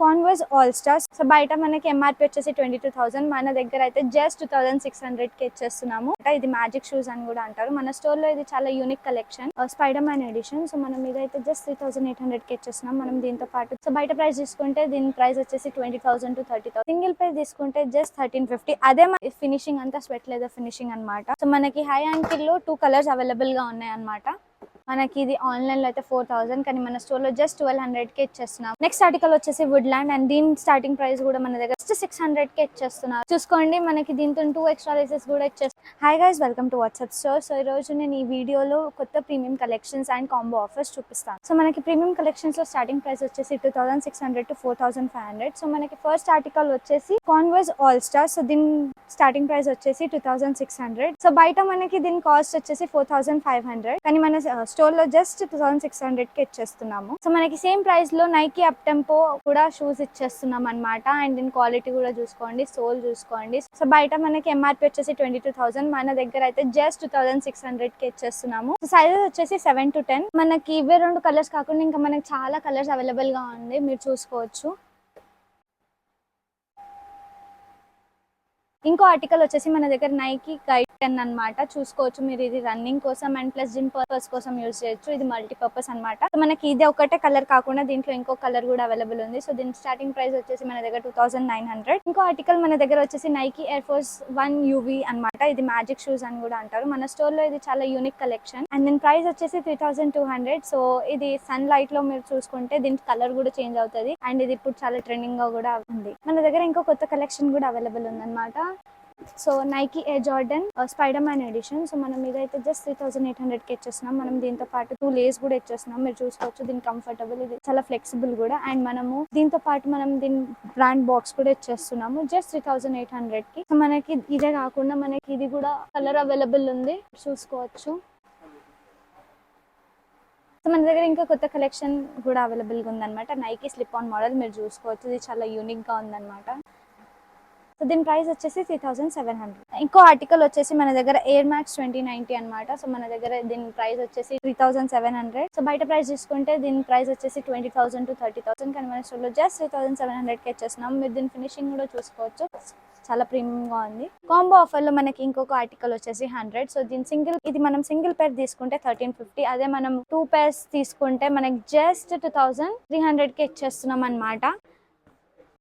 Converse all stars. So బయట మనకి MRP వచ్చేసి 22,000, మన దగ్గర అయితే జస్ట్ 2,600 కి ఇచ్చేస్తున్నాము. ఇది మ్యాజిక్ షూస్ అని కూడా అంటారు. మన స్టోర్ లో ఇది చాలా unique collection, spider man edition. So మనం ఇదైతే జస్ట్ 3,800 కి ఇచ్చేస్తున్నాం మనం దీంతో పాటు. సో బయట ప్రైస్ తీసుకుంటే దీని ప్రైస్ వచ్చేసి 20,000 to 30,000. సింగిల్ ప్రైస్ తీసుకుంటే జస్ట్ 1350. అదే ఫినిషింగ్ అంతా స్వెట్ లెదర్ ఫినిషింగ్ అన్నమాట. సో మనకి హై యాంకిల్ లో 2 కలర్స్ అవైలబుల్ గా ఉన్నాయి అన్నమాట. మనకి ఇది ఆన్లైన్ లో అయితే 4,000, కానీ మన స్టోర్ లో జస్ట్ 1,200 కి ఇచ్చేస్తున్నాం. నెక్స్ట్ ఆర్టికల్ వచ్చేసి వుడ్ ల్యాండ్, అండ్ దీని స్టార్టింగ్ ప్రైస్ కూడా మన దగ్గర జస్ట్ 600 కి ఇచ్చేస్తున్నారు. చూసుకోండి, మనకి దీంతో 2 ఎక్స్ట్రా లేసెస్ కూడా ఇచ్చేస్తారు. Hi guys, welcome to WhatsApp store. So ఈ రోజు నేను ఈ వీడియోలో కొత్త premium collections and combo offers చూపిస్తాను. సో మనకి ప్రీమియం కలెక్షన్స్ లో స్టార్టింగ్ ప్రైస్ వచ్చేసి 2,600 to 4,500. సో మనకి ఫస్ట్ ఆర్టికల్ వచ్చేసి కాన్వర్స్ ఆల్ స్టార్. సో దీని స్టార్టింగ్ ప్రైస్ వచ్చేసి 2,600. సో బయట మనకి దీని కాస్ట్ వచ్చేసి 4,500, కానీ మన స్టోర్ లో జస్ట్ 2,600 కి ఇచ్చేస్తున్నాము. సో మనకి సేమ్ ప్రైస్ లో నైకీ అప్ టెంపో కూడా షూస్ ఇచ్చేస్తున్నాం అన్నమాట. అండ్ దీని క్వాలిటీ కూడా చూసుకోండి, సోల్ చూసుకోండి. సో బయట మనకి ఎంఆర్పి వచ్చేసి 22,000, మన దగ్గర అయితే జస్ట్ 2,600 కి ఇచ్చేస్తున్నాము. సో సైజెస్ వచ్చేసి 7 to 10. మనకి ఇవే 2 కలర్స్ కాకుండా ఇంకా మనకి చాలా కలర్స్ అవైలబుల్ గా ఉంది, మీరు చూసుకోవచ్చు. ఇంకో ఆర్టికల్ వచ్చేసి మన దగ్గర నైకీ గైడ్ 10 అన్నమాట. చూసుకోవచ్చు మీరు, ఇది రన్నింగ్ కోసం అండ్ ప్లస్ జిమ్ పర్పస్ కోసం యూజ్ చేయొచ్చు. ఇది మల్టీపర్పస్ అన్నమాట. సో మనకి ఇది ఒకటే కలర్ కాకుండా దీంట్లో ఇంకో కలర్ కూడా అవైలబుల్ ఉంది. సో దీని స్టార్టింగ్ ప్రైస్ వచ్చేసి మన దగ్గర 2,900. ఇంకో ఆర్టికల్ మన దగ్గర వచ్చేసి నైకీ ఎయిర్ ఫోర్స్ 1 UV అన్నమాట. ఇది మ్యాజిక్ షూస్ అని కూడా అంటారు. మన స్టోర్ లో ఇది చాలా యూనిక్ కలెక్షన్, అండ్ దీని ప్రైస్ వచ్చేసి 3,200. సో ఇది సన్ లైట్ లో మీరు చూసుకుంటే దీని కలర్ కూడా చేంజ్ అవుతుంది, అండ్ ఇది ఇప్పుడు చాలా ట్రెండింగ్ గా కూడా ఉంది. మన దగ్గర ఇంకో కొత్త కలెక్షన్ కూడా అవైలబుల్ ఉంది అన్నమాట. So Nike Air Jordan spider man edition. So మనం ఇదైతే జస్ట్ 3,800 కి ఇచ్చేస్తున్నాం. మనం దీంతో పాటు 2 లేస్ కూడా ఇచ్చేస్తున్నాం, మీరు చూసుకోవచ్చు. దీని కంఫర్టబుల్, ఇది చాలా ఫ్లెక్సిబుల్ కూడా. అండ్ మనము దీంతో పాటు మనం దీని బ్రాండ్ బాక్స్ కూడా ఇచ్చేస్తున్నాము జస్ట్ 3,800 కి. సో మనకి ఇదే కాకుండా మనకి ఇది కూడా కలర్ అవైలబుల్ ఉంది, చూసుకోవచ్చు. సో మన దగ్గర ఇంకా కొత్త కలెక్షన్ కూడా అవైలబుల్ గా ఉందన్నమాట. నైకీ స్లిప్ ఆన్ మోడల్, మీరు చూసుకోవచ్చు. ఇది చాలా యూనిక్ గా ఉందన్నమాట. సో దీని ప్రైస్ వచ్చేసి 3,700. ఇంకో ఆర్టికల్ వచ్చేసి మన దగ్గర ఎయిర్ మ్యాక్స్ 2090 అనమాట. సో మన దగ్గర దీని ప్రైస్ వచ్చేసి 3,700. సో బయట ప్రైస్ చూసుకుంటే దీని ప్రైస్ వచ్చేసి 20,000 to 30,000, కానీ మన స్టోర్ లో జస్ట్ 3,700 కి ఇచ్చేస్తున్నాం. మీరు దీని ఫినిషింగ్ కూడా చూసుకోవచ్చు, చాలా ప్రీమియం గా ఉంది. కాంబో ఆఫర్ లో మనకి ఇంకొక ఆర్టికల్ వచ్చేసి 100. సో దీని ఇది మనం సింగిల్ పేర్ తీసుకుంటే 1,350. అదే మనం 2 pairs తీసుకుంటే మనకి జస్ట్ 2,300 కి ఇచ్చేస్తున్నాం అనమాట.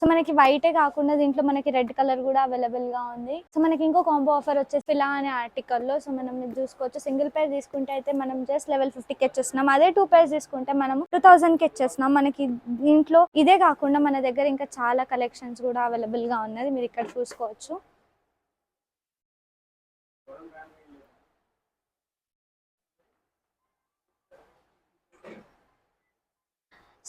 సో మనకి వైటే కాకుండా దీంట్లో మనకి రెడ్ కలర్ కూడా అవైలబుల్ గా ఉంది. సో మనకి ఇంకో కాంబో ఆఫర్ వచ్చేసి ఫిలా అనే ఆర్టికల్ లో. సో మనం చూసుకోవచ్చు, సింగిల్ పేర్ తీసుకుంటే అయితే మనం జస్ట్ లెవెల్ 50కి ఇచ్చేస్తున్నాం. అదే 2 pairs తీసుకుంటే మనం 2,000 కి ఇచ్చేస్తున్నాం. మనకి దీంట్లో ఇదే కాకుండా మన దగ్గర ఇంకా చాలా కలెక్షన్స్ కూడా అవైలబుల్ గా ఉన్నది, మీరు ఇక్కడ చూసుకోవచ్చు.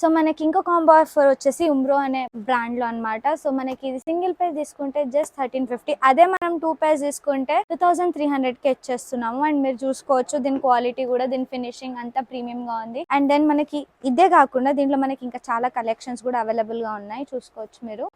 సో మనకి ఇంకో కాంబో ఆఫర్ వచ్చేసి ఉమ్రో అనే బ్రాండ్ లో అన్నమాట. సో మనకి ఇది సింగిల్ పేర్ తీసుకుంటే జస్ట్ 1,350. అదే మనం 2 pairs తీసుకుంటే 2,300 కి ఇచ్చేస్తున్నాము. అండ్ మీరు చూసుకోవచ్చు, దీని క్వాలిటీ కూడా, దీని ఫినిషింగ్ అంతా ప్రీమియం గా ఉంది. అండ్ దెన్ మనకి ఇదే కాకుండా దీంట్లో మనకి ఇంకా చాలా కలెక్షన్స్ కూడా అవైలబుల్ గా ఉన్నాయి, చూసుకోవచ్చు మీరు.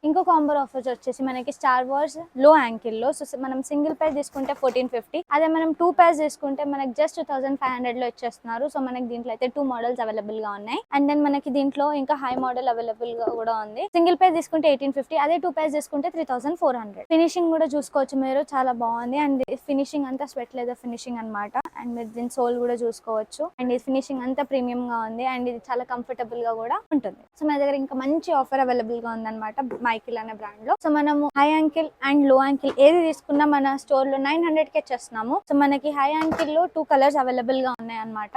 ఇంకో కాంబో ఆఫర్స్ వచ్చేసి మనకి స్టార్ వార్స్ లో యాంకిల్ లో. సో మనం సింగిల్ పేర్ తీసుకుంటే 1,450. అదే మనం 2 pairs తీసుకుంటే మనకి జస్ట్ 2,500 లో ఇచ్చేస్తున్నారు. సో మనకి దీంట్లో అయితే 2 మోడల్స్ అవైలబుల్ గా ఉన్నాయి. అండ్ దెన్ మనకి దీంట్లో ఇంకా హై మోడల్ అవైలబుల్ గా కూడా ఉంది. సింగిల్ పేర్ తీసుకుంటే 1,850. అదే 2 pairs తీసుకుంటే 3,400. ఫినిషింగ్ కూడా చూసుకోవచ్చు మీరు, చాలా బాగుంది. అండ్ ఫినిషింగ్ అంతా స్వెట్ లెదర్ ఫినిషింగ్ అనమాట. అండ్ మీరు దీని సోల్ కూడా చూసుకోవచ్చు. అండ్ ఇది ఫినిషింగ్ అంతా ప్రీమియం గా ఉంది, అండ్ ఇది చాలా కంఫర్టబుల్ గా కూడా ఉంటుంది. సో మన దగ్గర ఇంకా మంచి ఆఫర్ అవైలబుల్ గా ఉందన్నమాట మైకిల్ అనే బ్రాండ్ లో. సో మనము హై యాంకిల్ అండ్ లో యాంకిల్ ఏది తీసుకున్నా మన స్టోర్ లో 900 కి ఇచ్చేస్తున్నాము. సో మనకి హై యాంకిల్ లో 2 కలర్స్ అవైలబుల్ గా ఉన్నాయి అన్నమాట.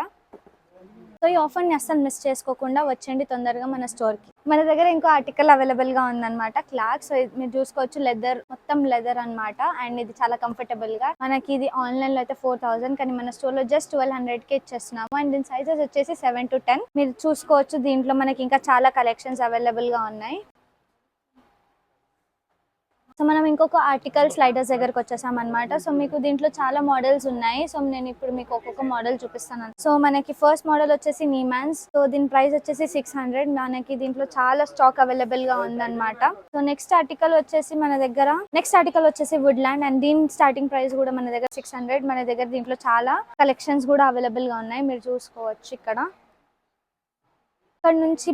సో ఈ ఆఫర్ ని అస్సలు మిస్ చేసుకోకుండా వచ్చేయండి తొందరగా మన స్టోర్ కి. మన దగ్గర ఇంకో ఆర్టికల్ అవైలబుల్ గా ఉందన్నమాట, క్లాక్. సో మీరు చూసుకోవచ్చు, లెదర్, మొత్తం లెదర్ అన్నమాట. అండ్ ఇది చాలా కంఫర్టబుల్ గా, మనకి ఇది ఆన్లైన్ లో అయితే 4,000, కానీ మన స్టోర్ లో జస్ట్ 1,200 కి ఇచ్చేస్తున్నాము. అండ్ దీని సైజెస్ వచ్చేసి 7 to 10. మీరు చూసుకోవచ్చు, దీంట్లో మనకి ఇంకా చాలా కలెక్షన్స్ అవైలబుల్ గా ఉన్నాయి. సో మనం ఇంకొక ఆర్టికల్ స్లైడర్స్ దగ్గరకు వచ్చేసాం అనమాట. సో మీకు దీంట్లో చాలా మోడల్స్ ఉన్నాయి. సో నేను ఇప్పుడు మీకు ఒక్కొక్క మోడల్ చూపిస్తాను. సో మనకి ఫస్ట్ మోడల్ వచ్చేసి నీమాన్స్. సో దీని ప్రైస్ వచ్చేసి 600. మనకి దీంట్లో చాలా స్టాక్ అవైలబుల్ గా ఉందన్నమాట. సో నెక్స్ట్ ఆర్టికల్ వచ్చేసి వుడ్ ల్యాండ్ అండ్ దీని స్టార్టింగ్ ప్రైస్ కూడా మన దగ్గర 600. మన దగ్గర దీంట్లో చాలా కలెక్షన్స్ కూడా అవైలబుల్ గా ఉన్నాయి, మీరు చూసుకోవచ్చు ఇక్కడ. ఇక్కడ నుంచి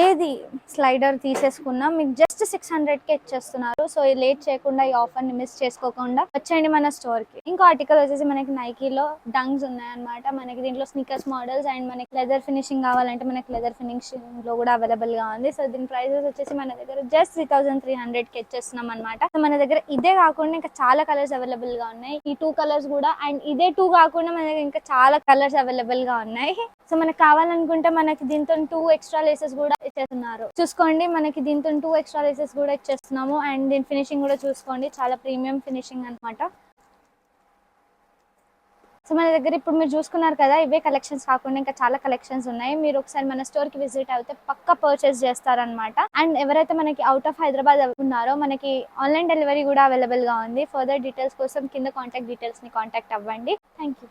ఏది స్లైడర్ తీసేసుకున్నా మీకు జస్ట్ 600కే ఇచ్చేస్తున్నారు. సో లేట్ చేయకుండా ఈ ఆఫర్ ని మిస్ చేసుకోకుండా వచ్చేయండి మన స్టోర్ కి. ఇంకో ఆర్టికల్ వచ్చేసి మనకి నైకీలో డంగ్స్ ఉన్నాయన్నమాట. మనకి దీంట్లో స్నికర్స్ మోడల్స్ అండ్ మనకి లెదర్ ఫినిషింగ్ కావాలంటే మనకి లెదర్ ఫినిషింగ్ లో కూడా అవైలబుల్ గా ఉంది. సో దీని ప్రైసెస్ వచ్చేసి మన దగ్గర జస్ట్ 3300కి ఇచ్చేస్తున్నాం అనమాట. సో మన దగ్గర ఇదే కాకుండా ఇంకా చాలా కలర్స్ అవైలబుల్ గా ఉన్నాయి. ఈ 2 కలర్స్ కూడా అండ్ ఇదే 2 కాకుండా మన దగ్గర ఇంకా చాలా కలర్స్ అవైలబుల్ గా ఉన్నాయి. సో మనకు కావాలనుకుంటే మనకి దీంతో 2 ఎక్స్ట్రా లేసెస్ కూడా ఇచ్చేస్తున్నారు. చూసుకోండి, మనకి దీంతో 2 ఎక్స్ట్రా లేసెస్ కూడా ఇచ్చేస్తున్నాము. అండ్ దీని ఫినిషింగ్ కూడా చూసుకోండి, చాలా ప్రీమియం ఫినిషింగ్ అనమాట. సో మన దగ్గర ఇప్పుడు మీరు చూసుకున్నారు కదా, ఇవే కలెక్షన్స్ కాకుండా ఇంకా చాలా కలెక్షన్స్ ఉన్నాయి. మీరు ఒకసారి మన స్టోర్ కి విజిట్ అయితే పక్కా పర్చేస్ చేస్తారనమాట. అండ్ ఎవరైతే మనకి అవుట్ ఆఫ్ హైదరాబాద్ ఉన్నారో మనకి ఆన్లైన్ డెలివరీ కూడా అవైలబుల్ గా ఉంది. ఫర్దర్ డీటెయిల్స్ కోసం కింద కాంటాక్ట్ డీటెయిల్స్ ని కాంటాక్ట్ అవ్వండి. Thank you.